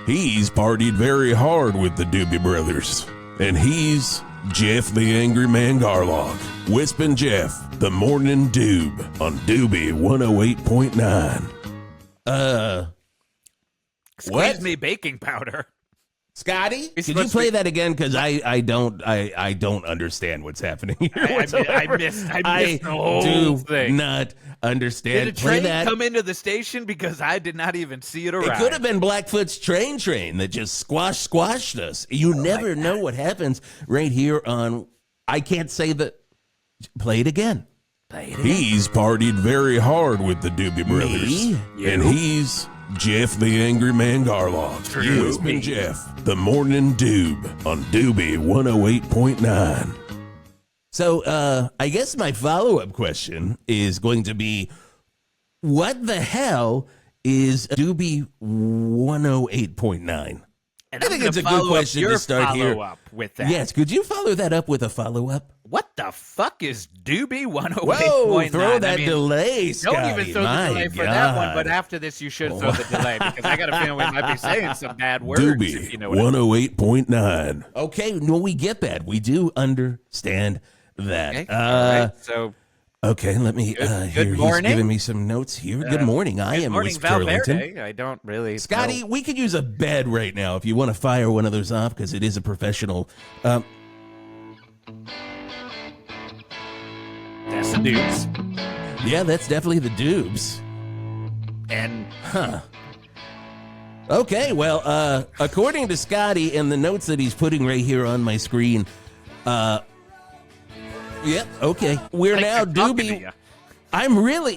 He's partied very hard with the Doobie Brothers. And he's Geoff the Angry Man Garlock. Whisp and Geoff, the Morning Doob on Doobie 108.9. Squeeze me baking powder. Scotty, could you play that again? Because I don't understand what's happening here. I missed the whole thing. Not understand. Did a train come into the station? Because I did not even see it arrive. It could have been Blackfoot's train that just squashed us. You never know what happens right here on. I can't say that. Play it again. He's partied very hard with the Doobie Brothers, and he's Geoff the Angry Man Garlock. Whisp and Geoff, the Morning Doob on Doobie 108.9. So, I guess my follow-up question is going to be, what the hell is Doobie 108.9? And I think it's a good question to start here. With that. Yes, could you follow that up with a follow-up? What the fuck is Doobie 108.9? Whoa, throw that delay, Scotty. Don't even throw the delay for that one, but after this you should throw the delay, because I got a feeling we might be saying some bad words. Doobie 108.9. Okay, well, we get that. We do understand that. Okay, all right, so... Okay, let me. Good morning. He's giving me some notes here. Good morning. I am Wisp Val Turlington. Verde. I don't really. Scotty, we could use a bed right now if you want to fire one of those off, because it is a professional. That's the dudes. Yeah, that's definitely the Doobs. And okay, well, according to Scotty and the notes that he's putting right here on my screen, yep, okay. We're now Doobie.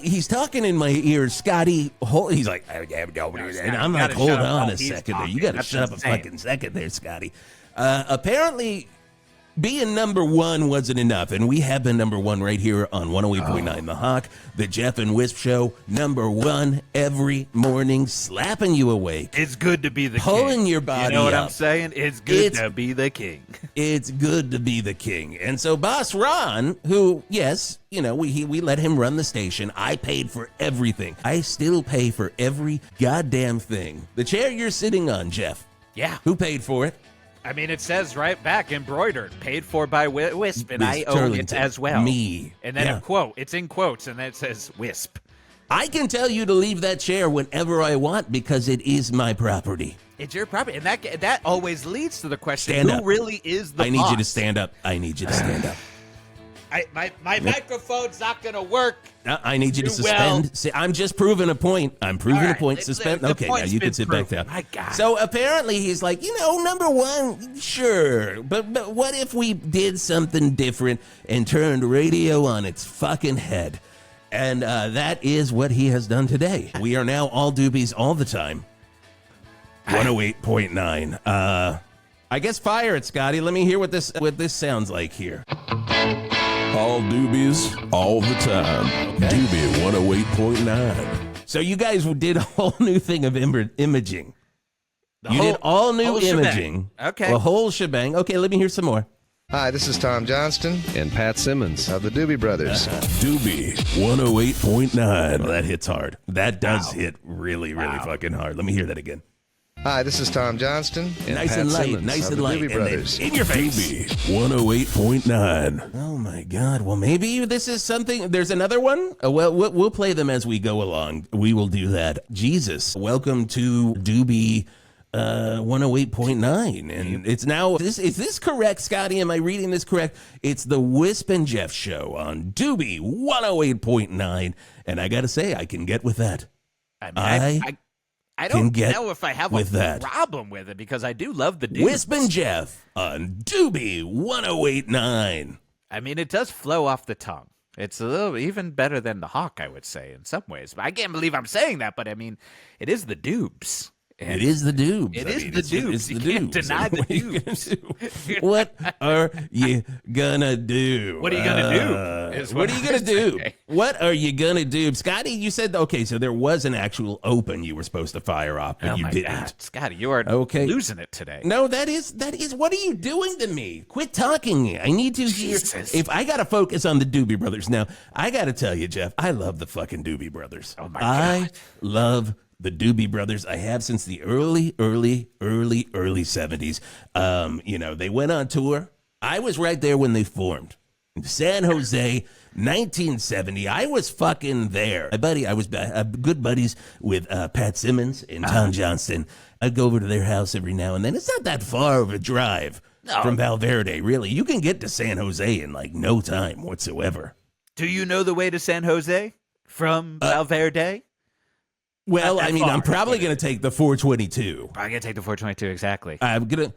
He's talking in my ears, Scotty. He's like, and I'm like, hold on a second there. You got to shut up a fucking second there, Scotty. Apparently, being number one wasn't enough, and we have been number one right here on 108.9 The Hawk, the Geoff and Whisp Show, number one every morning, slapping you awake. It's good to be the king. Pulling your body up. You know what I'm saying? It's good to be the king. It's good to be the king. And so Boss Ron, who, yes, you know, we let him run the station. I paid for everything. I still pay for every goddamn thing. The chair you're sitting on, Geoff. Yeah. Who paid for it? I mean, it says right back, embroidered, paid for by Wisp, and I own it as well. Me. And then it's in quotes, and then it says Wisp. I can tell you to leave that chair whenever I want because it is my property. It's your property, and that always leads to the question, stand who up. Really is the boss? I need you to stand up. I need you to stand up. My microphone's not going to work. I need you to suspend. Well. See, I'm just proving a point. I'm proving a point. Suspend. Okay, now you can sit back down. My God. So apparently he's like, number one, sure. But what if we did something different and turned radio on its fucking head? And that is what he has done today. We are now all Doobies all the time. 108.9. I guess fire it, Scotty. Let me hear what this sounds like here. All Doobies, all the time. Okay. Doobie 108.9. So you guys did a whole new thing of imaging. Did all new imaging. Shebang. Okay. A whole shebang. Okay, let me hear some more. Hi, this is Tom Johnston and Pat Simmons of the Doobie Brothers. Doobie 108.9. Well, that hits hard. That does hit really, really fucking hard. Let me hear that again. Hi, this is Tom Johnston and nice Pat and light, Simmons nice of and the light, Doobie Brothers. In your face. Doobie 108.9. Oh my God! Well, maybe this is something. There's another one. Well, we'll play them as we go along. We will do that. Jesus, welcome to Doobie 108.9, and it's now. Is this correct, Scotty? Am I reading this correct? It's the Whisp and Geoff show on Doobie 108.9, and I gotta say, I can get with that. I don't know if I have a problem with it because I do love the dudes. Whisp and Geoff on Doobie 108.9. I mean, it does flow off the tongue. It's a little even better than the Hawk, I would say, in some ways. But I can't believe I'm saying that, but I mean, it is the Doobs. And it is the Doobs. It is the Doobs. It's the You can't Doobs. deny the Doobs. What are you gonna do? What are you gonna do? What are you gonna do? What are you gonna do? Scotty, you said, okay, so there was an actual open you were supposed to fire off, but you didn't. God. Scotty, you are losing it today. No, that is, what are you doing to me? Quit talking. I need to hear. If I gotta focus on the Doobie Brothers now, I gotta tell you, Geoff, I love the fucking Doobie Brothers. Oh my God. I love the Doobie Brothers. I have since the early 70s. They went on tour. I was right there when they formed. In San Jose, 1970. I was fucking there. I was good buddies with Pat Simmons and Tom Johnston. I'd go over to their house every now and then. It's not that far of a drive from Val Verde, really. You can get to San Jose in like no time whatsoever. Do you know the way to San Jose from Val Verde? Well, I mean, I'm probably going to take the 422. Probably going to take the 422, exactly. I'm going to...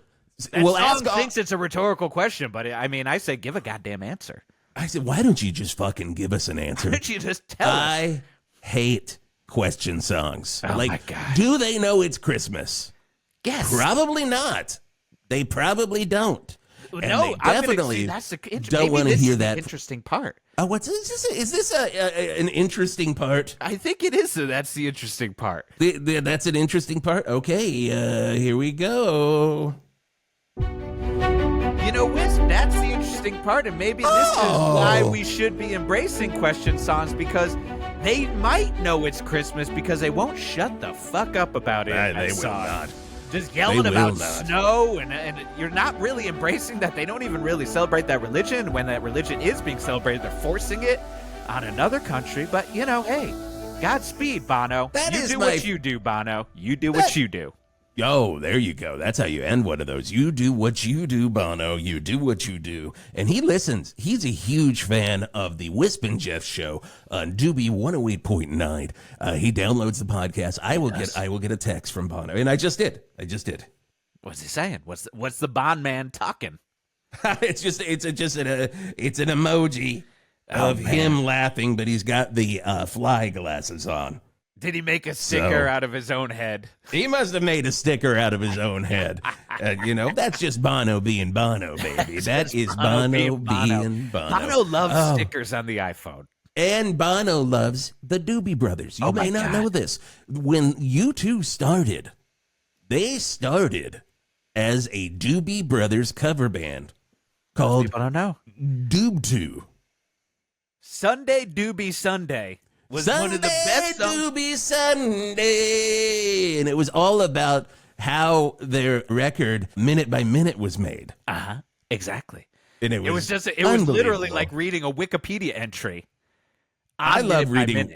Well, Song thinks it's a rhetorical question, but I mean, I say give a goddamn answer. I said, why don't you just fucking give us an answer? Why don't you just tell us? I hate question songs. Oh, my God. Do they know it's Christmas? Yes. Probably not. They probably don't. No, and they definitely don't want to hear that. Interesting part. Oh, what's this? Is this an interesting part? I think it is. That's the interesting part. That's an interesting part? Okay, here we go. You know, Wisp, that's the interesting part, and maybe this is why we should be embracing question songs, because they might know it's Christmas because they won't shut the fuck up about it. They will not. Just yelling about snow, and you're not really embracing that they don't even really celebrate that religion. When that religion is being celebrated, they're forcing it on another country. But, you know, hey, Godspeed, Bono. You do what you do, Bono. You do what you do. Oh, there you go. That's how you end one of those. You do what you do, Bono. You do what you do. And he listens. He's a huge fan of the Whisp and Geoff show on Doobie 108.9. He downloads the podcast. I will get a text from Bono. And I just did. What's he saying? What's the Bond man talking? it's an emoji of him laughing, but he's got the fly glasses on. Did he make a sticker out of his own head? He must have made a sticker out of his own head. That's just Bono being Bono, baby. That is Bono being Bono. Bono loves stickers on the iPhone. And Bono loves the Doobie Brothers. You may not know this. When U2 started, they started as a Doobie Brothers cover band called People don't know. Doob 2. Sunday Doobie Sunday. Was Sunday, one of the best songs. Doobie Sunday. And it was all about how their record, minute by minute, was made. Exactly. And it was literally like reading a Wikipedia entry. I love reading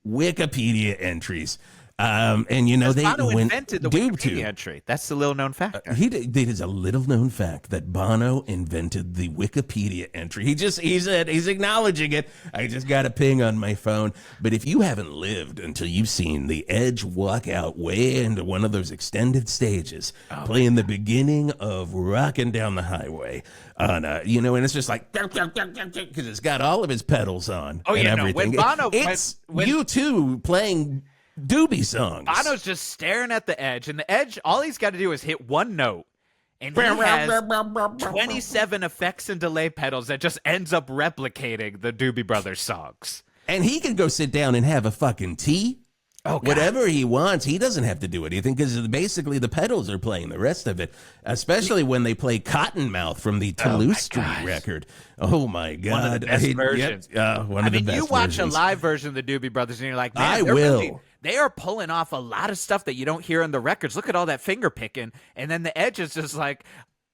Wikipedia entries. And you know, Bono went invented the Wikipedia entry. That's the little known fact. It is a little known fact that Bono invented the Wikipedia entry. He's acknowledging it. I just got a ping on my phone. But if you haven't lived until you've seen the Edge walk out way into one of those extended stages, playing the beginning of Rockin' Down the Highway on and it's just like because it's got all of his pedals on. Oh, and yeah, everything. No. When Bono, it's U2 playing Doobie songs. Bono's just staring at the Edge, and the Edge, all he's got to do is hit one note, and he has 27 effects and delay pedals that just ends up replicating the Doobie Brothers songs. And he can go sit down and have a fucking tea. Whatever he wants. He doesn't have to do anything because basically the pedals are playing the rest of it, especially when they play Cottonmouth from the Toulouse Street record. Oh, my God. One of the best versions. One of the best you watch versions. a live version of the Doobie Brothers and you're like, man, I will. They are pulling off a lot of stuff that you don't hear in the records. Look at all that finger picking. And then the Edge is just like,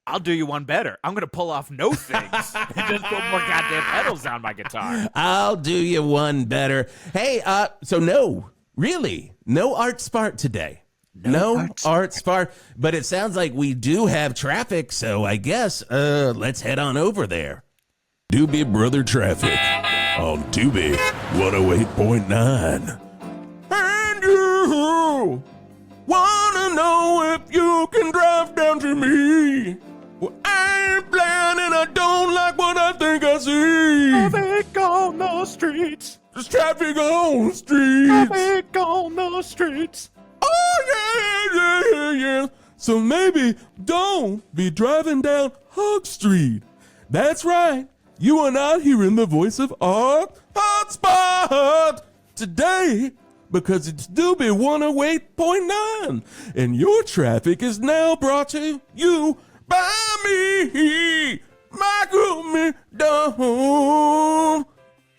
I'll do you one better. I'm going to pull off no things and just put more goddamn pedals on my guitar. I'll do you one better. Hey, so no Art Spart today. No Art Spart, but it sounds like we do have traffic, so I guess let's head on over there. Doobie Brother Traffic on Doobie 108.9. And you wanna know if you can drive down to me? Well, I ain't blind and I don't like what I think I see. Traffic on the streets. There's traffic on the streets. Traffic on the streets. Oh, yeah. So maybe don't be driving down Hawk Street. That's right. You are not hearing the voice of Art Spart today because it's Doobie 108.9. And your traffic is now brought to you by me. Michael McDonald.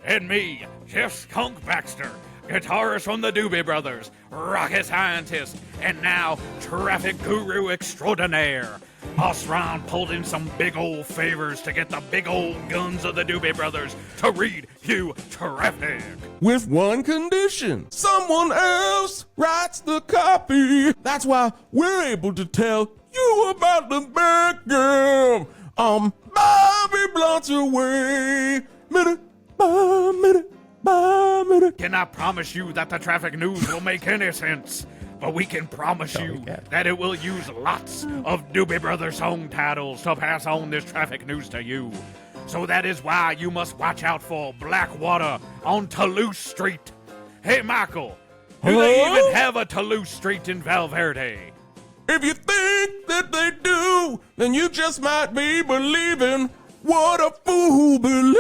And me, Geoff Skunk Baxter. guitarist from the Doobie Brothers, rocket scientist, and now traffic guru extraordinaire. Us round pulled in some big old favors to get the big old guns of the Doobie Brothers to read you traffic. With one condition. Someone else writes the copy. That's why we're able to tell you about the big game. Bobby Blunt's away. Minute by minute by minute. Cannot promise you that the traffic news will make any sense, but we can promise you that it will use lots of Doobie Brothers song titles to pass on this traffic news to you. So that is why you must watch out for Blackwater on Toulouse Street. Hey, Michael, do they even have a Toulouse Street in Val Verde? If you think that they do, then you just might be believing what a fool believes.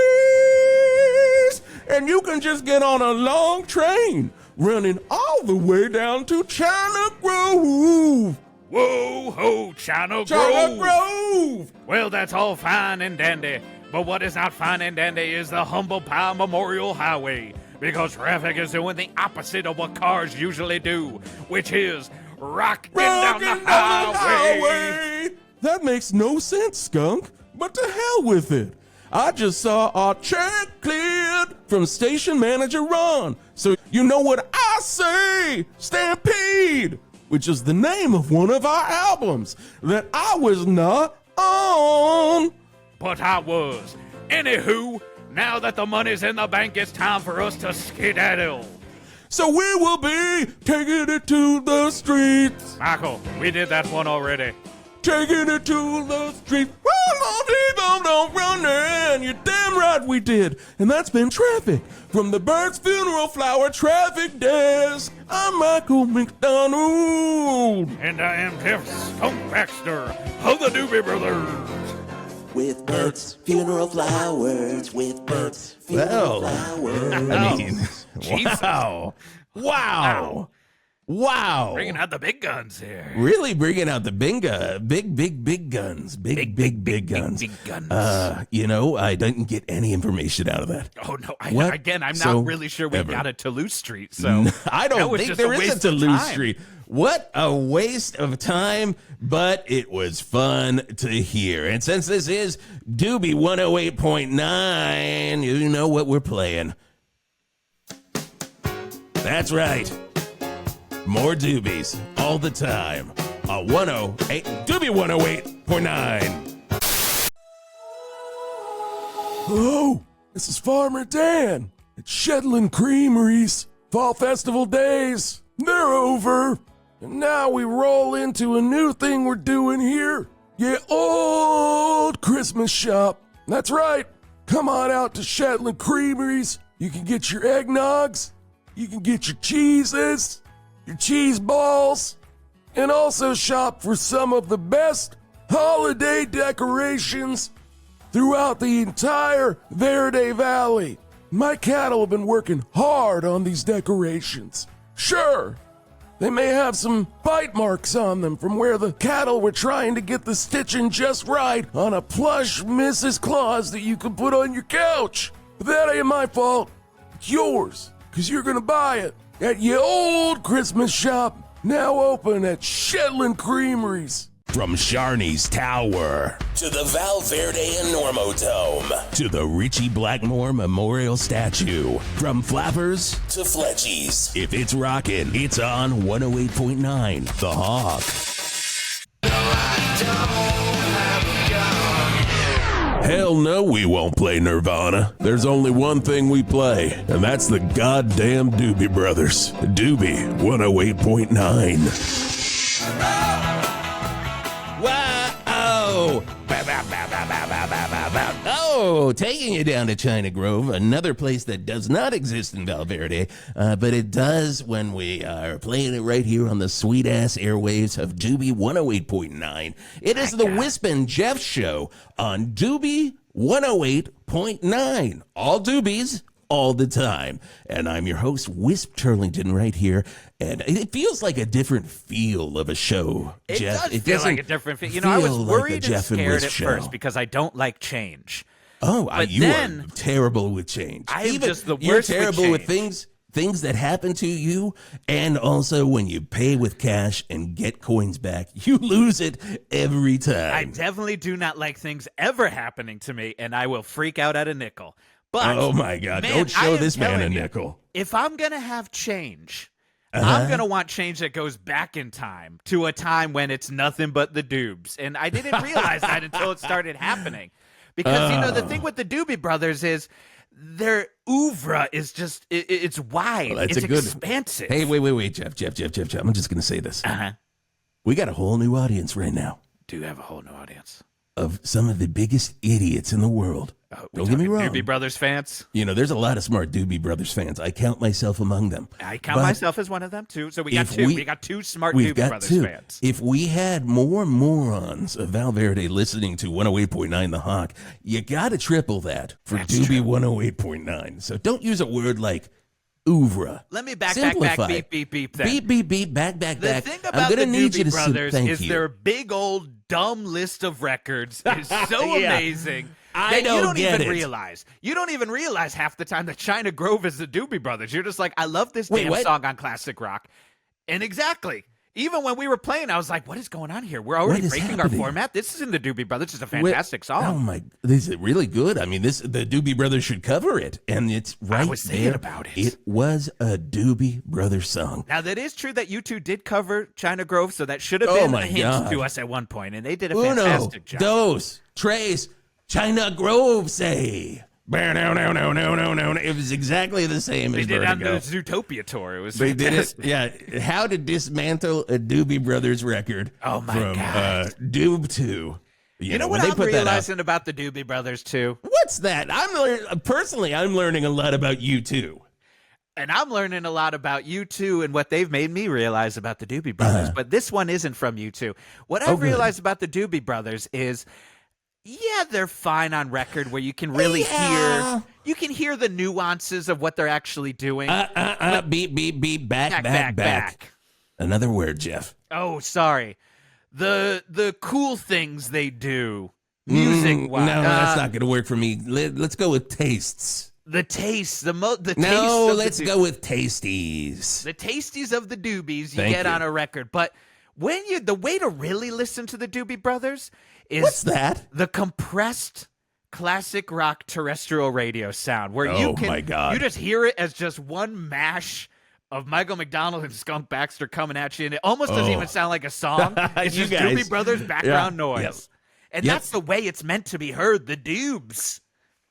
And you can just get on a long train running all the way down to China Grove. Whoa, ho, China Grove. Well, that's all fine and dandy. But what is not fine and dandy is the Humble Pie Memorial Highway. Because traffic is doing the opposite of what cars usually do, which is rocking down the highway. That makes no sense, Skunk. But to hell with it. I just saw our check cleared from station manager Ron. So you know what I say, Stampede, which is the name of one of our albums that I was not on. But I was. Anywho, now that the money's in the bank, it's time for us to skedaddle. So we will be taking it to the streets. Michael, we did that one already. Taking it to the streets. Don't run in. You're damn right we did. And that's been traffic from the Bird's Funeral Flower Traffic Desk. I'm Michael McDonald. And I am Geoff Skunk Baxter of the Doobie Brothers. With Bert's funeral flowers, with Bert's funeral flowers. I mean, Jesus. Wow. Bringing out the big guns here. Really bringing out the big guns. Big guns. Big guns. I didn't get any information out of that. Oh, no. I'm So not really sure we ever. got a Toulouse Street, so. I don't think there is a Toulouse Street. What a waste of time, but it was fun to hear. And since this is Doobie 108.9, you know what we're playing. That's right. More Doobies all the time on Doobie 108.9. Hello, this is Farmer Dan at Shetland Creameries. Fall Festival days, they're over. And now we roll into a new thing we're doing here. Yeah, old Christmas shop. That's right. Come on out to Shetland Creameries. You can get your eggnogs. You can get your cheeses, your cheese balls, and also shop for some of the best holiday decorations throughout the entire Verde Valley. My cattle have been working hard on these decorations. Sure, they may have some bite marks on them from where the cattle were trying to get the stitching just right on a plush Mrs. Claus that you could put on your couch. But that ain't my fault. It's yours, because you're going to buy it at your old Christmas shop, now open at Shetland Creameries. From Sharney's Tower to the Val Verde Enormodome to the Richie Blackmore Memorial Statue. From Flappers to Fletchies. If it's rockin', it's on 108.9 The Hawk. Hell no, we won't play Nirvana. There's only one thing we play, and that's the goddamn Doobie Brothers. Doobie 108.9. Wow! Oh, taking you down to China Grove, another place that does not exist in Val Verde, but it does when we are playing it right here on the sweet-ass airwaves of Doobie 108.9. It is the Whisp and Geoff show on Doobie 108.9. All Doobies, all the time. And I'm your host, Wisp Turlington, right here. And it feels like a different feel of a show, Geoff. It does feel like a different feel. You know, I was worried and scared at first because I don't like change. Oh, you are terrible with change. I am just the worst You're terrible with things things that happen to you, and also when you pay with cash and get coins back, you lose it every time. I definitely do not like things ever happening to me, and I will freak out at a nickel. But oh my God, man, don't show this man a nickel. If I'm going to have change, I'm going to want change that goes back in time to a time when it's nothing but the Doobs. And I didn't realize that until it started happening. Because, the thing with the Doobie Brothers is their oeuvre is just, it's wide. Well, it's expansive. Hey, wait, Geoff. I'm just going to say this. We got a whole new audience right now. Do have a whole new audience. Of some of the biggest idiots in the world. Don't get me wrong. Doobie Brothers fans? There's a lot of smart Doobie Brothers fans. I count myself among them. I count myself as one of them, too. So we got two. We got two smart Doobie Brothers fans. If we had more morons of Val Verde listening to 108.9 The Hawk, you got to triple that for Doobie 108.9. So don't use a word like oeuvre. Let me back, beep, beep, then. Beep, back. The thing about the Doobie Brothers is their big old dumb list of records is so amazing. I don't realize. You don't even realize half the time that China Grove is the Doobie Brothers. You're just like, I love this damn song on classic rock. And exactly. Even when we were playing, I was like, what is going on here? We're already breaking our format. This isn't the Doobie Brothers. It's a fantastic song. Oh, my. This is really good. I mean, the Doobie Brothers should cover it. And it's right there. I was thinking about it. It was a Doobie Brothers song. Now, that is true that you two did cover China Grove, so that should have been a hint to us at one point. And they did a fantastic job. Dos, tres, China Grove, say. No. It was exactly the same as Vertigo. They did on the Zootopia tour. It was fantastic. Yeah. How to dismantle a Doobie Brothers record from God. Doob 2. You know what I'm realizing about the Doobie Brothers, too? What's that? I'm learning a lot about you, too. And I'm learning a lot about you, too, and what they've made me realize about the Doobie Brothers. But this one isn't from you, too. What I've realized about the Doobie Brothers is... yeah, they're fine on record where you can really hear the nuances of what they're actually doing. Beep, back. Another word, Geoff. Oh, sorry. The cool things they do, music-wise. No, that's not going to work for me. Let's go with tastes. The taste, let's go with tasties. The tasties of the Doobies you get on a record. But the way to really listen to the Doobie Brothers is what's that? The compressed classic rock terrestrial radio sound, where you just hear it as just one mash of Michael McDonald and Skunk Baxter coming at you, and it almost doesn't even sound like a song. It's just Doobie Brothers background noise. Yep. And that's the way it's meant to be heard, the Doobs.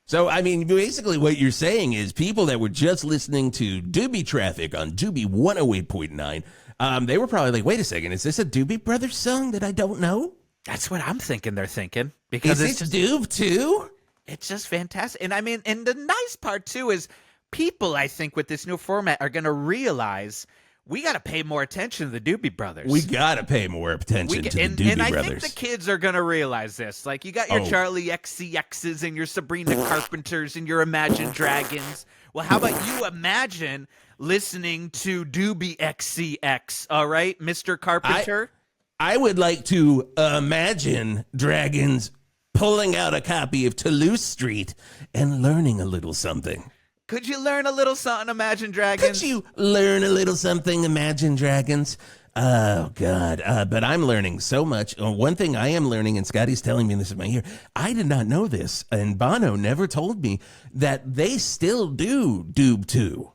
So, I mean, basically what you're saying is people that were just listening to Doobie Traffic on Doobie 108.9, they were probably like, wait a second, is this a Doobie Brothers song that I don't know? That's what I'm thinking they're thinking. Because it's just Doob too? It's just fantastic. And I mean, and the nice part too is people, I think, with this new format are going to realize we got to pay more attention to the Doobie Brothers. We got to pay more attention to the Doobie Brothers. And I think the kids are going to realize this. Like, you got your Charlie XCXs and your Sabrina Carpenters and your Imagine Dragons. Well, how about you imagine listening to Doobie XCX, all right, Mr. Carpenter? I would like to imagine dragons pulling out a copy of Toulouse Street and learning a little something. Could you learn a little something, Imagine Dragons? Could you learn a little something, Imagine Dragons? Oh, God. But I'm learning so much. One thing I am learning, and Scotty's telling me this in my ear, I did not know this, and Bono never told me that they still do Doob 2.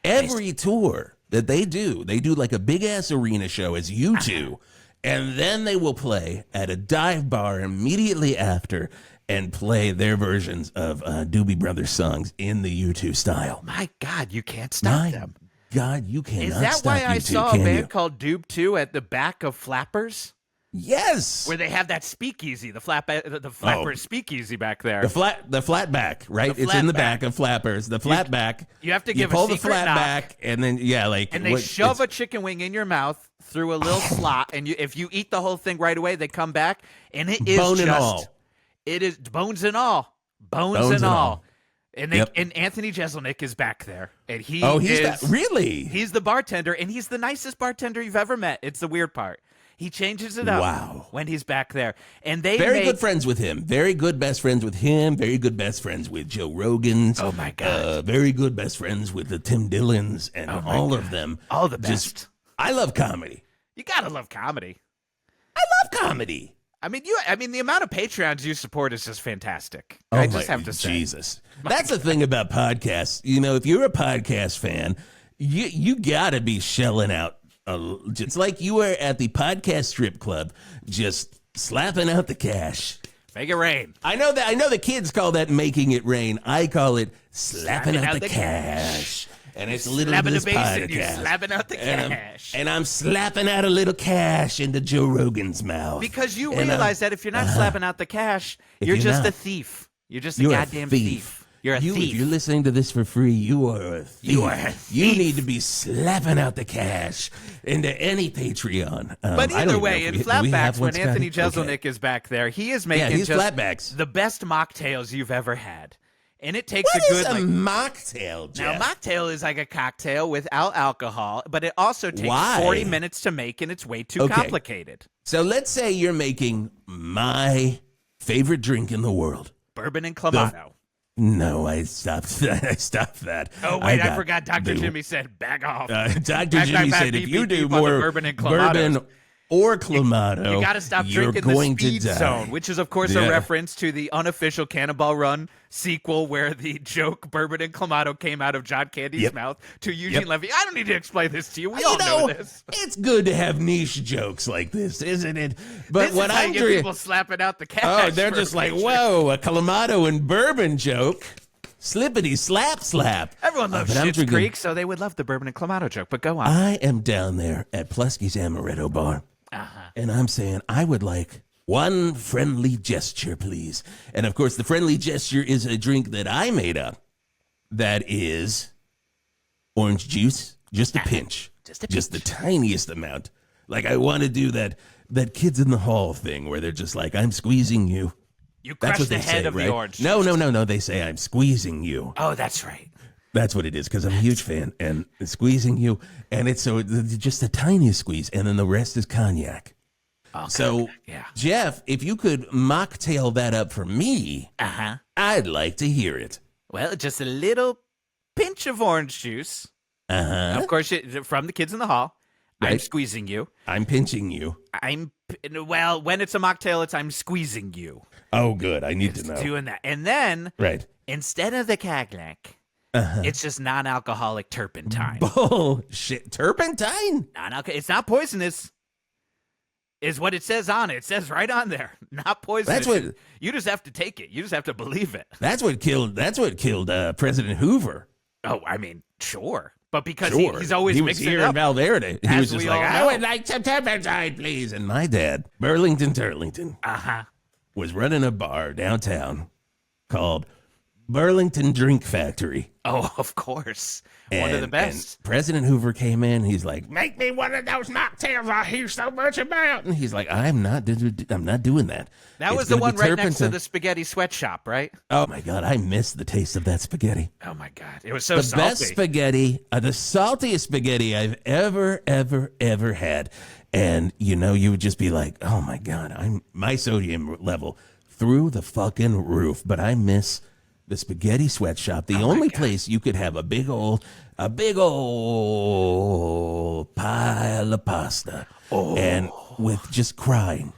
Every tour that they do like a big-ass arena show as U2. And then they will play at a dive bar immediately after and play their versions of Doobie Brothers songs in the U2 style. My God, you can't stop them. God, you cannot stop U2, Is that why I saw a band called Doob 2 at the back of Flappers? Yes. Where they have that speakeasy, the Flappers speakeasy back there. The flat back, right? It's in the back of Flappers. The flat back. You have to give pull a secret the flat knock, back, and then and they shove a chicken wing in your mouth through a little slot, and if you eat the whole thing right away, they come back, and it is bone and all. It is bones and all, bones and all. And Anthony Jeselnik is back there, and he's really? He's the bartender, and he's the nicest bartender you've ever met. It's the weird part. He changes it up. Wow. When he's back there, and they very good friends with him. Very good best friends with him. Very good best friends with Joe Rogan's. Oh my God. Very good best friends with the Tim Dillons and all of them. All the best. I love comedy. You gotta love comedy. I love comedy. I mean, the amount of Patreons you support is just fantastic. I just have to say, Jesus. That's the thing about podcasts. You know, if you're a podcast fan, you gotta be shelling out. It's like you were at the podcast strip club, just slapping out the cash. Make it rain. I know the kids call that making it rain. I call it slapping out the cash. And it's a little slapping this the bass and podcast. you're slapping out the cash. And I'm slapping out a little cash into Joe Rogan's mouth. Because you realize that if you're not slapping out the cash, you're just a thief. You're just a goddamn thief. You're a thief. If you're listening to this for free, you are a thief. You are a thief. You need to be slapping out the cash into any Patreon. But either way, in Flatbacks, when Anthony Jeselnik is back there, he is making just Flatbacks. the best mocktails you've ever had. And it takes What a good is a mocktail, Geoff? Now, mocktail is like a cocktail without alcohol, but it also takes 40 minutes to make, and it's way too complicated. So let's say you're making my favorite drink in the world. Bourbon and Clamato. No, I stopped that. Oh, wait, I forgot Dr. Jimmy said, back off. Dr. Jimmy said if you do more bourbon and Clamato or Clamato, you got to stop drinking the Speed Zone, which is, of course, a reference to the unofficial Cannonball Run sequel where the joke Bourbon and Clamato came out of John Candy's mouth to Eugene Levy. I don't need to explain this to you. We all know this. It's good to have niche jokes like this, isn't it? But this what is how I'm you get people slapping out the cash. Oh, they're just like, whoa, a Clamato and bourbon joke. Slippity slap. Everyone loves Schitt's Creek, so they would love the Bourbon and Clamato joke, but go on. I am down there at Plusky's Amaretto Bar. And I'm saying, I would like one friendly gesture, please. And of course, the friendly gesture is a drink that I made up. That is orange juice, just a pinch. Just the tiniest amount. Like I want to do that Kids in the Hall thing where they're just like, I'm squeezing you. You crush the head of the orange juice. No. They say, I'm squeezing you. Oh, that's right. That's what it is, because I'm a huge fan, and squeezing you, and it's just the tiniest squeeze, and then the rest is cognac. Oh, so, Geoff, if you could mocktail that up for me, I'd like to hear it. Well, just a little pinch of orange juice. Of course, from the Kids in the Hall. Right. I'm squeezing you. I'm pinching you. When it's a mocktail, it's I'm squeezing you. Oh, good. I need to know. Doing that. And then, instead of the cognac, it's just non-alcoholic turpentine. Bullshit. Turpentine? It's not poisonous, is what it says on it. It says right on there. Not poisonous. You just have to take it. You just have to believe it. That's what killed President Hoover. Oh, I mean, sure. But because he's always mixing here it up. in Val Verde. He was just like, I would like some turpentine, please. And my dad, Burlington Turlington, was running a bar downtown called Burlington Drink Factory. Oh, of course. One of the best. And President Hoover came in. He's like, make me one of those mocktails I hear so much about. And he's like, I'm not doing that. That was the one right next to the spaghetti sweatshop, right? Oh, my God. I miss the taste of that spaghetti. Oh, my God. It was so salty. The best spaghetti, the saltiest spaghetti I've ever had. And, you would just be like, oh, my God, my sodium level through the fucking roof. But I miss the spaghetti sweatshop, the only place you could have a big old pile of pasta, and with just crying,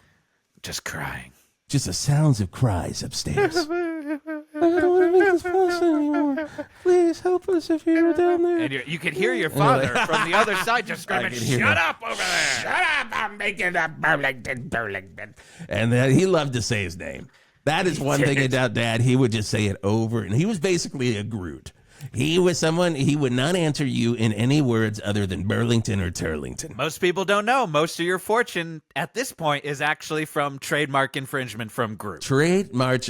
just the sounds of cries upstairs. I don't want to make this pasta anymore. Please help us if you're down there. And you could hear your father from the other side just screaming, "Shut up over there! Shut up! I'm making a Burlington." And he loved to say his name. That is one thing about Dad. He would just say it over, and he was basically a Groot. He was someone, he would not answer you in any words other than Burlington or Turlington. Most people don't know. Most of your fortune at this point is actually from trademark infringement from Groot. Trademark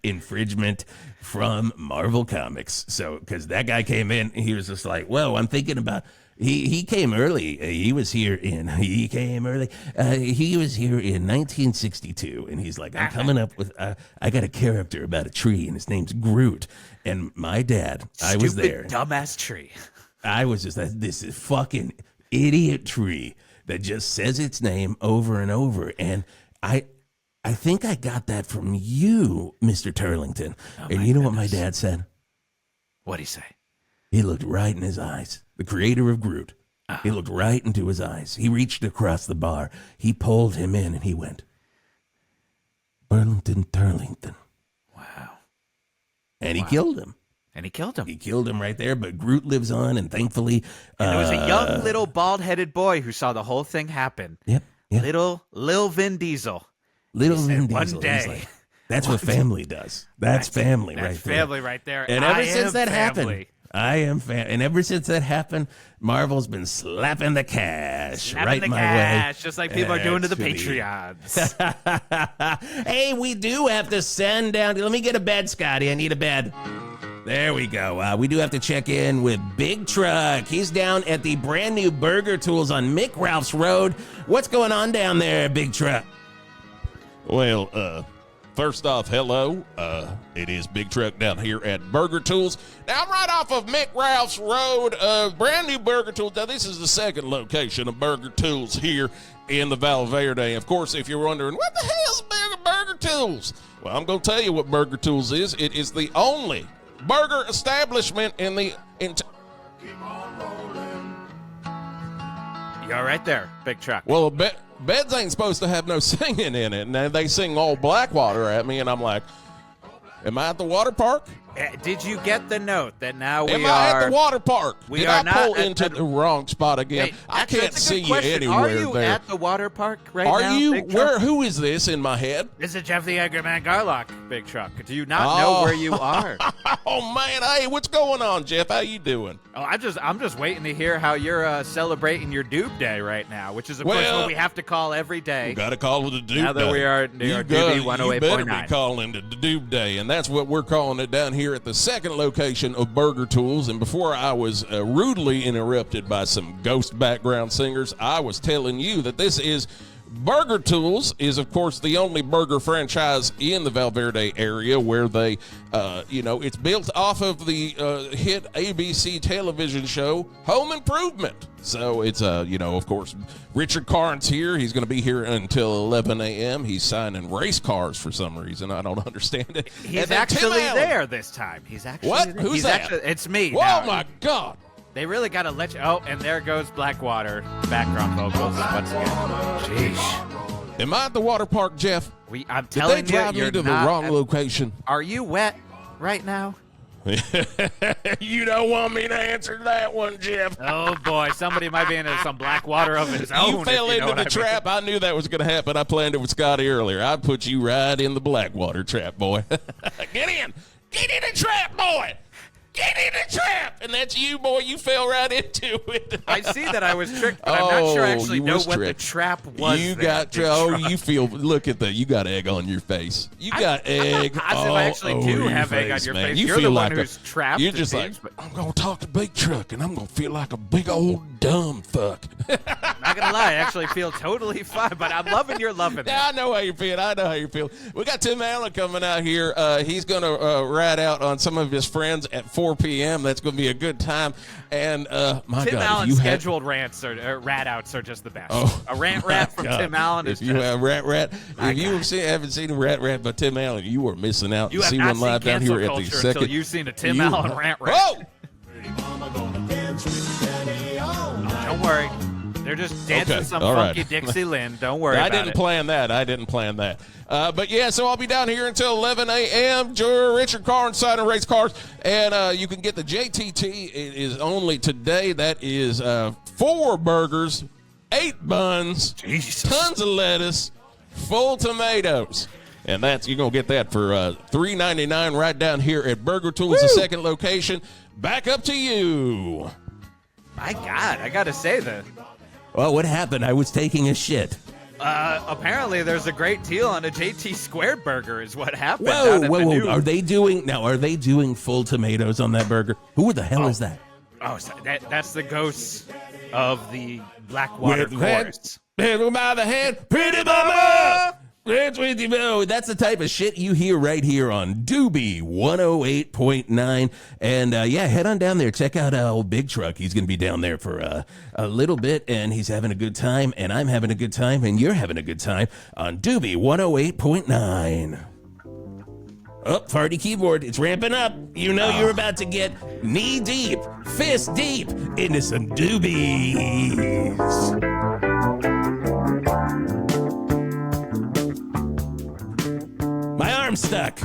infringement from Marvel Comics. So, because that guy came in, he was just like, well, I'm thinking about... He came early. He was here in 1962, and he's like, I'm coming up with I got a character about a tree, and his name's Groot. And my dad, I was there. Dumbass tree. I was just this is fucking idiot tree that just says its name over and over. And I think I got that from you, Mr. Turlington. And you know what my dad said? What'd he say? He looked right in his eyes. The creator of Groot. He looked right into his eyes. He reached across the bar. He pulled him in, and he went, Burlington Turlington. Wow. And he killed him. And he killed him. He killed him right there, but Groot lives on, and thankfully... And there was a young, little, bald-headed boy who saw the whole thing happen. Yep. Little Vin Diesel. Little Vin Diesel. One day. Like, that's what family does. That's family right there. That's family right there. And ever since that happened... And ever since that happened, Marvel's been slapping the cash right my way. Just like people are doing to the Patreons. Hey, we do have to send down. Let me get a bed, Scotty. I need a bed. There we go. We do have to check in with Big Truck. He's down at the brand new Burger Tools on Mick Ralph's Road. What's going on down there, Big Truck? Well, first off, hello. It is Big Truck down here at Burger Tools. Now, I'm right off of Mick Ralph's Road, brand new Burger Tools. Now, this is the second location of Burger Tools here in the Val Verde. Of course, if you're wondering, what the hell is Burger Tools? Well, I'm going to tell you what Burger Tools is. It is the only burger establishment in the... You're right there, Big Truck. Well, beds ain't supposed to have no singing in it. And they sing all Blackwater at me, and I'm like, am I at the water park? Did you get the note that now Am I at the water park? Did I pull into the wrong spot again? Hey, I can't see you anywhere Are you there. at the water park right Are now? you? Big Truck? Where? Who is this in my head? This is Geoff the Angry Man Garlock, Big Truck. Do you not know where you are? Oh man, hey, what's going on, Geoff? How you doing? Oh, I'm just waiting to hear how you're celebrating your Doob Day right now, which is of course what we have to call every day. You got to call it a Doob Day. Now that we are near Doobie 108.9. You better be calling it a Doob Day, and that's what we're calling it down here at the second location of Burger Tools. And before I was rudely interrupted by some ghost background singers, I was telling you that this is Burger Tools is, of course, the only burger franchise in the Val Verde area where they, it's built off of the hit ABC television show Home Improvement. So it's, of course, Richard Karn's here. He's going to be here until 11 a.m. He's signing race cars for some reason. I don't understand it. He's actually there this time. He's actually what? There. Who's that? It's me. Whoa, now. my God. They really got to let you. Oh, and there goes Blackwater background vocals once again. Sheesh. Am I at the water park, Geoff? I'm telling you, did they drive me to the wrong location? Are you wet right now? You don't want me to answer that one, Geoff. Oh boy, somebody might be into some Blackwater of his own. You fell into the trap. I knew that was going to happen. I planned it with Scotty earlier. I put you right in the Blackwater trap, boy. Get in the trap, boy. Get in the trap! And that's you, boy. You fell right into it. I see that I was tricked, but I'm not sure I actually know what the trap was. You look at that. You got egg on your face. You got egg I actually do have egg on your face. You're the one who's trapped. You're just like, I'm going to talk to Big Truck, and I'm going to feel like a big old dumb fuck. Not going to lie, I actually feel totally fine, but I'm loving your loving. Yeah, I know how you feel. We got Tim Allen coming out here. He's going to ride out on some of his friends at 4 p.m. That's going to be a good time. And my Tim God, Allen's scheduled rants or rat outs are just the best. A rant from God. Tim Allen is if you have rat, if you haven't seen a rat by Tim Allen, you are missing out. You have see not one seen live down here at the culture second. until you've seen a Tim Allen rant. Whoa! Don't worry. They're just dancing some funky Dixieland. Don't worry about it. I didn't plan that. But yeah, so I'll be down here until 11 a.m. Richard Karn signing race cars. And you can get the JTT. It is only today. That is 4 burgers, 8 buns, tons of lettuce, full tomatoes. And you're going to get that for $3.99 right down here at Burger Tools, the second location. Back up to you. My God, I got to say that. Well, what happened? I was taking a shit. Apparently, there's a great deal on a JT Squared burger is what happened. Whoa. Are they doing full tomatoes on that burger? Who the hell is that? Oh, so that's the ghosts of the Blackwater Forest. By the hand, pretty mama! That's with you, Mo. That's the type of shit you hear right here on Doobie 108.9. And head on down there. Check out old Big Truck. He's going to be down there for a little bit, and he's having a good time, and I'm having a good time, and you're having a good time on Doobie 108.9. Oh, party keyboard. It's ramping up. You know you're about to get knee deep, fist deep into some doobies. My arm's stuck.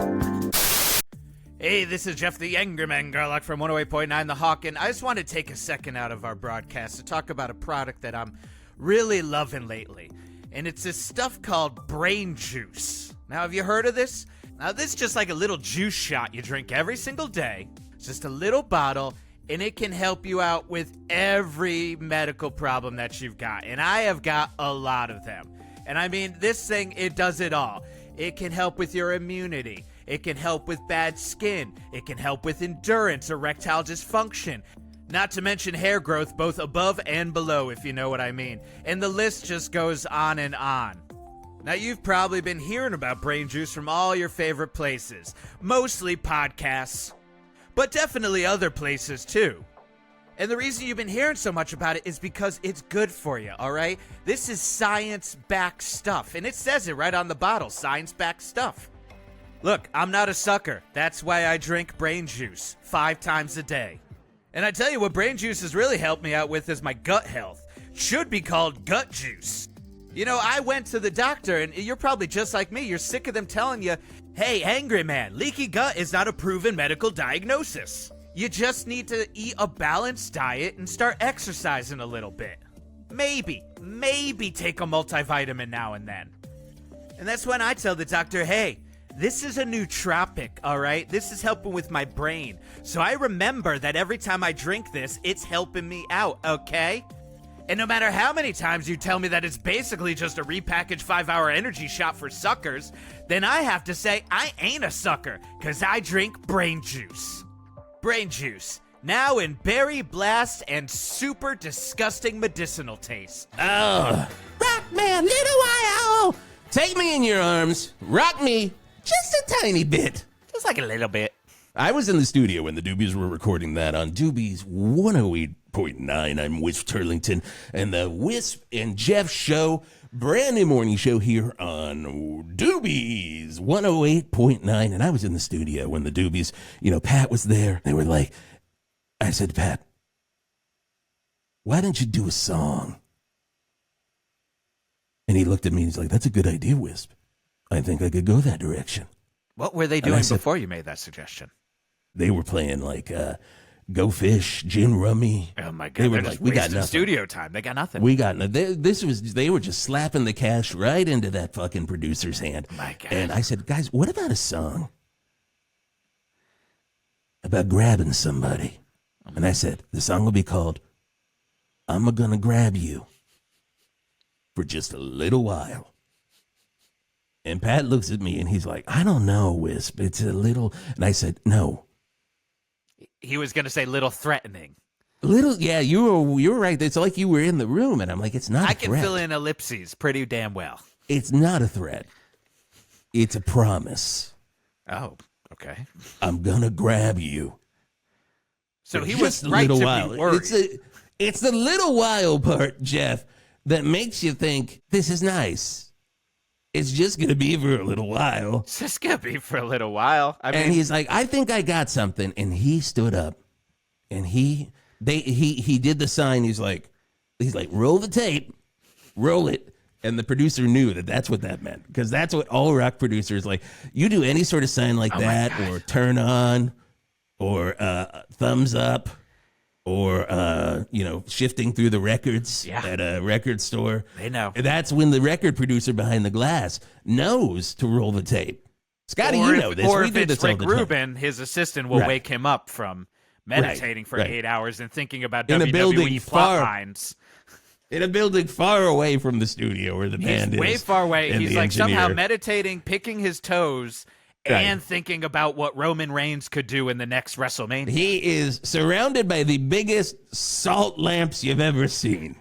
Hey, this is Geoff the Angry Man Garlock from 108.9 The Hawk, and I just want to take a second out of our broadcast to talk about a product that I'm really loving lately. And it's this stuff called brain juice. Now, have you heard of this? Now, this is just like a little juice shot you drink every single day. It's just a little bottle, and it can help you out with every medical problem that you've got. And I have got a lot of them. And I mean, this thing, it does it all. It can help with your immunity. It can help with bad skin. It can help with endurance, erectile dysfunction. Not to mention hair growth, both above and below, if you know what I mean. And the list just goes on and on. Now, you've probably been hearing about brain juice from all your favorite places. Mostly podcasts, but definitely other places too. And the reason you've been hearing so much about it is because it's good for you, all right? This is science-backed stuff, and it says it right on the bottle, science-backed stuff. Look, I'm not a sucker. That's why I drink brain juice 5 times a day. And I tell you what brain juice has really helped me out with is my gut health. Should be called gut juice. You know, I went to the doctor, and you're probably just like me. You're sick of them telling you, hey, angry man, leaky gut is not a proven medical diagnosis. You just need to eat a balanced diet and start exercising a little bit. Maybe take a multivitamin now and then. And that's when I tell the doctor, hey, this is a nootropic, all right? This is helping with my brain. So I remember that every time I drink this, it's helping me out, okay? And no matter how many times you tell me that it's basically just a repackaged 5-hour energy shot for suckers, then I have to say I ain't a sucker, because I drink brain juice. Brain juice, now in berry blast and super disgusting medicinal taste. Oh, rock me a little while. Take me in your arms. Rock me just a tiny bit. Just like a little bit. I was in the studio when the Doobies were recording that on Doobie's 108.9. I'm Wisp Turlington, and the Wisp and Geoff show, brand new morning show here on Doobie's 108.9. And I was in the studio when the Doobies, Pat was there. They were like, I said, Pat, why don't you do a song? And he looked at me and he's like, that's a good idea, Wisp. I think I could go that direction. What were they doing before you made that suggestion? They were playing like Go Fish, Gin Rummy. Oh my God! They're like, we got nothing. Studio time. They got nothing. We got nothing. They were just slapping the cash right into that fucking producer's hand. Oh my God! And I said, guys, what about a song about grabbing somebody? And I said, the song will be called "I'm Gonna Grab You for Just a Little While." And Pat looks at me and he's like, I don't know, Wisp. It's a little. And I said, no. He was going to say little threatening. Little, yeah, you were right. It's like you were in the room, and I'm like, it's not a threat. I can fill in ellipses pretty damn well. It's not a threat. It's a promise. Oh, okay. I'm gonna grab you. So he was right to be worried. It's the little while part, Geoff, that makes you think this is nice. It's just going to be for a little while. It's just going to be for a little while. And he's like, I think I got something. And he stood up and he did the sign. He's like, roll the tape, roll it. And the producer knew that that's what that meant, because that's what all rock producers like. You do any sort of sign like that, or turn on, or thumbs up, or shifting through the records at a record store. They know. That's when the record producer behind the glass knows to roll the tape. Scotty, you know this. Or if it's Rick Rubin, his assistant will wake him up from meditating for 8 hours and thinking about WWE plot lines. In a building far away from the studio where the band is. Way far away. He's like somehow meditating, picking his toes, and thinking about what Roman Reigns could do in the next WrestleMania. He is surrounded by the biggest salt lamps you've ever seen.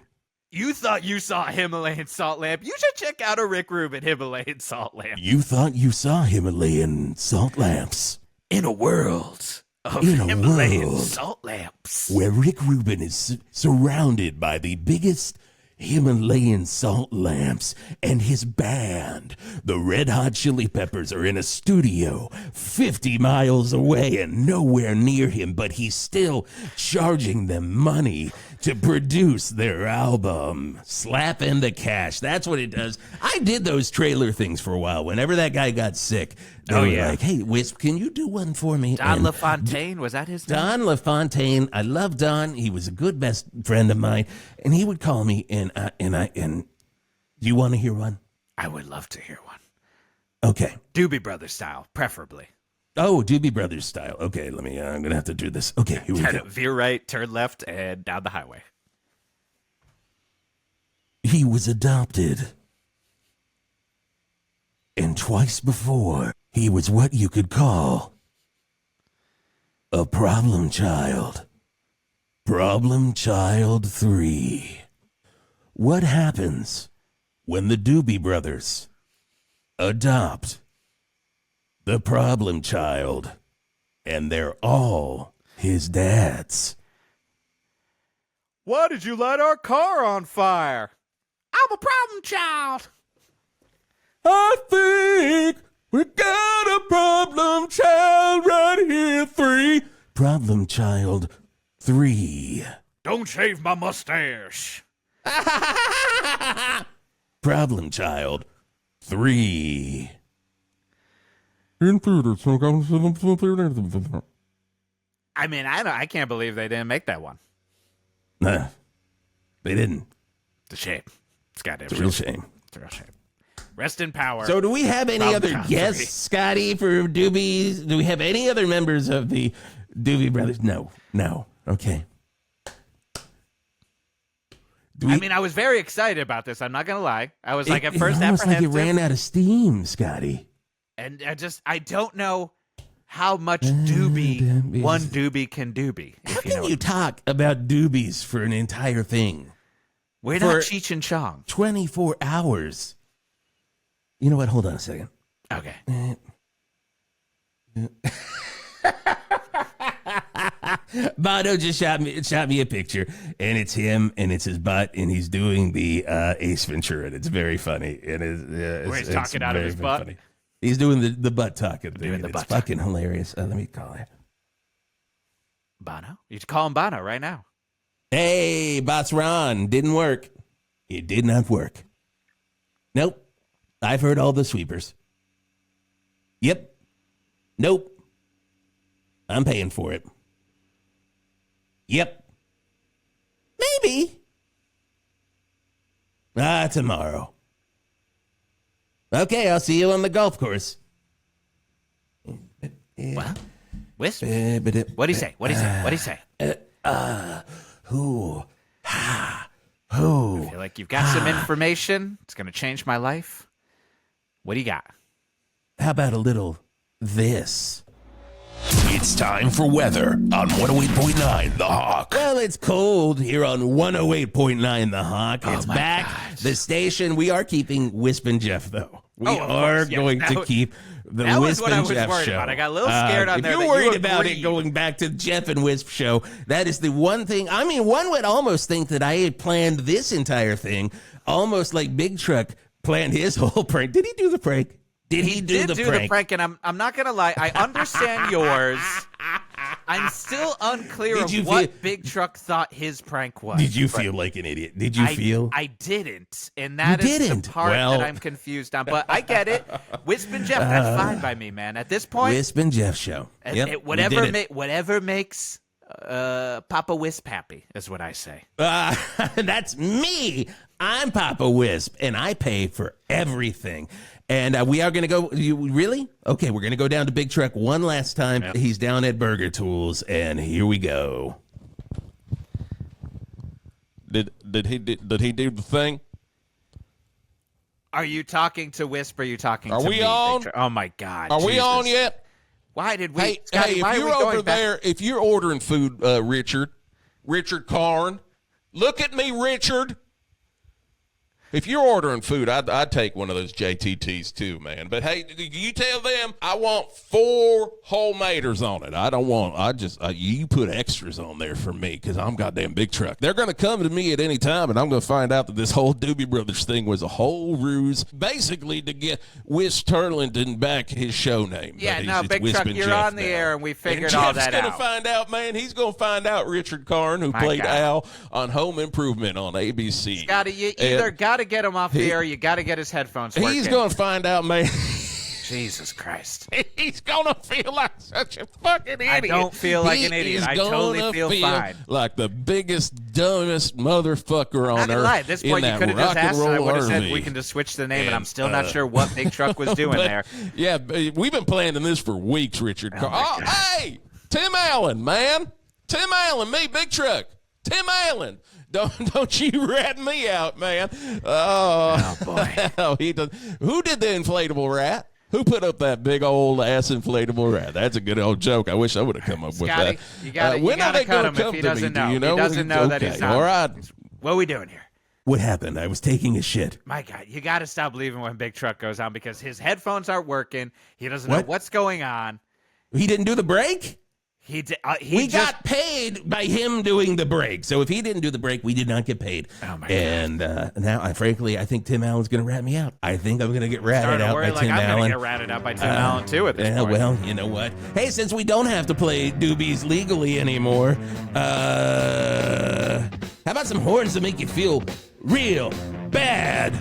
You thought you saw a Himalayan salt lamp. You should check out a Rick Rubin Himalayan salt lamp. You thought you saw Himalayan salt lamps. In a world of Himalayan salt lamps. Where Rick Rubin is surrounded by the biggest Himalayan salt lamps, and his band, the Red Hot Chili Peppers, are in a studio 50 miles away and nowhere near him, but he's still charging them money to produce their album. Slap in the cash. That's what it does. I did those trailer things for a while. Whenever that guy got sick, they were like, hey, Whisp, can you do one for me? Don LaFontaine, was that his name? Don LaFontaine. I love Don. He was a good best friend of mine. And he would call me, and do you want to hear one? I would love to hear one. Okay. Doobie Brothers style, preferably. Oh, Doobie Brothers style. Okay, I'm going to have to do this. Okay, here we go. Veer right, turn left, and down the highway. He was adopted. And twice before, he was what you could call a problem child. Problem Child 3. What happens when the Doobie Brothers adopt the problem child and they're all his dads? Why did you light our car on fire? I'm a problem child. I think we got a problem child right here. 3. Problem Child 3. Don't shave my mustache. Problem Child 3. I mean, I can't believe they didn't make that one. Nah, they didn't. It's a shame. It's goddamn It's a real shame. It's a real shame. Rest in power. So do we have any Problem other Child guests, 3. Scotty, for Doobies? Do we have any other members of the Doobie Brothers? No. Okay. I mean, I was very excited about this. I'm not going to lie. I was like, at first, it almost like it apprehensive. ran out of steam, Scotty. And I don't know how much Doobie one Doobie can Doobie. How can you talk about Doobies for an entire thing? We're not Cheech and Chong. 24 hours. You know what? Hold on a second. Okay. Bono just shot me a picture, and it's him, and it's his butt, and he's doing the Ace Ventura, and it's very funny. Where he's talking out of his butt? Funny. He's doing the butt talking thing. Doing the It's butt fucking hilarious. Let me call it. Bono? You should call him Bono right now. Hey, Bots Ron, didn't work. It did not work. Nope. I've heard all the sweepers. Yep. Nope. I'm paying for it. Yep. Maybe. Tomorrow. Okay, I'll see you on the golf course. What? Whisp? What'd he say? What'd he say? Who? I feel like you've got some information. It's going to change my life. What do you got? How about a little this? It's time for weather on 108.9 The Hawk. Well, it's cold here on 108.9 The Hawk. It's my back. gosh. The station. We are keeping Wisp and Jeff, though. We of are course, yes. going to That keep the that was Wisp what I and was Jeff worried show. about. I got a little scared on there If that you're worried you about it agreed. going back to Jeff and Wisp show, that is the one thing. I mean, one would almost think that I had planned this entire thing, almost like Big Truck planned his whole prank. Did he do the prank? Did he do the prank? And I'm not gonna lie, I understand yours. I'm still unclear Did of you what feel- Big Truck thought his prank was. Did you feel like an idiot? Did you feel? I didn't, and that You is didn't? the part Well- that I'm confused on. But I get it. Wisp and Jeff, that's fine by me, man. At this point, Wisp and Jeff show. Yep, we did it. whatever makes Papa Wisp happy is what I say. That's me. I'm Papa Wisp, and I pay for everything. And we are going to go. Really? Okay, we're going to go down to Big Truck one last time. Yep. He's down at Burger Tools, and here we go. Did he do the thing? Are you talking to Wisp? Or are you talking Are to we me? on? Big Truck? Oh my God! Are we Jesus. on yet? Why did we? Hey, Scotty, why if are we you're going over back? there, if you're ordering food, Richard Karn, look at me, Richard. If you're ordering food, I'd take one of those JTTs too, man. But hey, you tell them I want 4 homematers on it. You put extras on there for me because I'm goddamn big truck. They're going to come to me at any time, and I'm going to find out that this whole Doobie Brothers thing was a whole ruse, basically to get Wisp Turlington back his show name. Yeah, no, Big Truck, you're Geoff on the air, and we figured all that out. Jeff's going to find out, man. He's going to find out Richard Karn, who played Al on Home Improvement on ABC. Scotty, you either got to get him off the air, you got to get his headphones working. He's going to find out, man. Jesus Christ. He's going to feel like such a fucking idiot. I don't feel like an idiot. I totally feel fine. Like the biggest, dumbest motherfucker on earth. At this point, you could have just asked, and I would have said we can just switch the name, and I'm still not sure what Big Truck was doing there. Yeah, we've been planning this for weeks, Richard. Hey, Tim Allen, man. Tim Allen, me, Big Truck. Tim Allen. Don't you rat me out, man. Oh boy. He does. Who did the inflatable rat? Who put up that big old ass inflatable rat? That's a good old joke. I wish I would have come up with that. You got to cut him if he doesn't know. He doesn't know that he's not. All right. What are we doing here? What happened? I was taking a shit. My God, you got to stop leaving when Big Truck goes on because his headphones aren't working. He doesn't know what's going on. He didn't do the break? We got paid by him doing the break. So if he didn't do the break, we did not get paid. Oh my God. And now, I think Tim Allen's going to rat me out. I think I'm going to get ratted out by Tim Allen. I'm going to get ratted out by Tim Allen, too, at this point. Well, you know what? Hey, since we don't have to play Doobies legally anymore, how about some horns to make you feel real bad?